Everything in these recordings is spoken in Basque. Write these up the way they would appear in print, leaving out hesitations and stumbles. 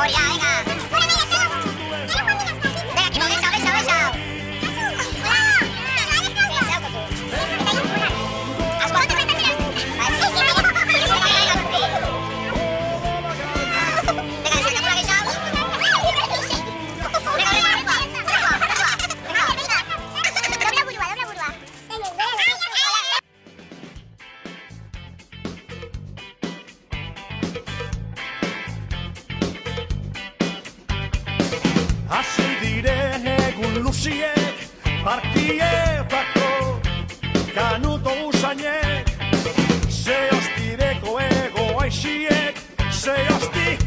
Euforia, venga. Venga, equipo, besa. Hasi dire egun luziek, partietako kanuto usainek, ze hostireko ego aixiek, ze hosti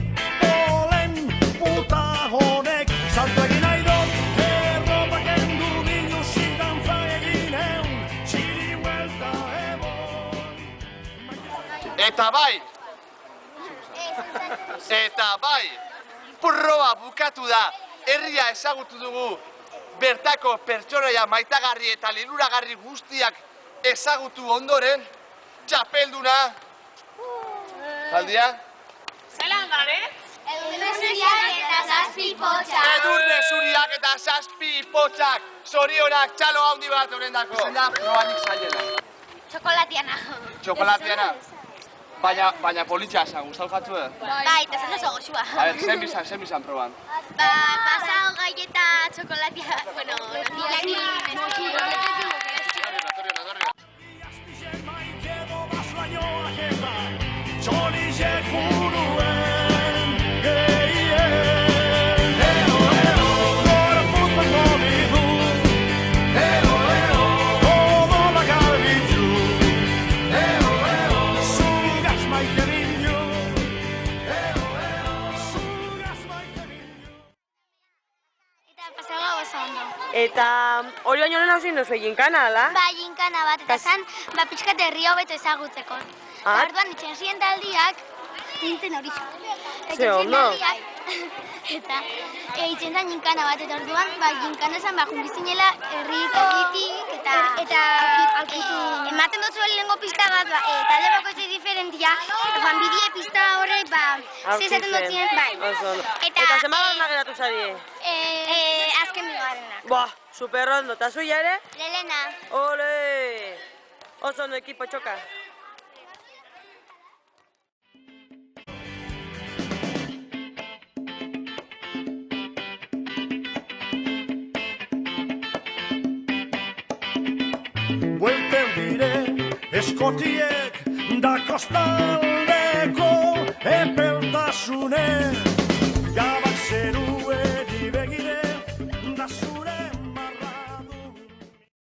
polen puta honek, salto egin nahi dut, erropak endu biluzik dantza egin eun, txiri huelta ebon. Eta bai, proba bukatu da. Herria ezagutu dugu, bertako pertsonaia maitagarri eta liluragarri guztiak ezagutu ondoren, txapelduna. Zaldia? Zelan gare? Edurne zuriak eta zazpi potxak. Edurne zuriak eta zazpi potxak. Zorionak txalo handi bat horrendako. Zela probanik zailena. Txokolatiana. Txokolatiana. Baina politxa esan, gustau jatu da? Bai, eta zen oso goxua. A ver, zen bizan proban? Pasao gai eta txokolatia, bueno, nolaki Eta hori baino lehen hausin duzu ginkana, ala? Ba, ginkana bat, eta zan, pixkat herria hobeto ezagutzeko. Orduan, itxen ziren taldiak, nintzen hori. Ze ondo. Eta itxen zan ginkana bat, eta orduan, ginkana zan, junbizinela herriko egitik, eta ematen dut zuen lehenko pista bat, talde bakoitze diferentia, joan bidie pista horrek, zezaten dut ziren, bai. Eta zenbat geratu zari? Azken bigarrenak. Ba, super ondo. Eta zuia ere? Lelena. Ole! Oso ondo ekipo txoka. Buelten dire eskotiek da kostaldeko epeltasunez.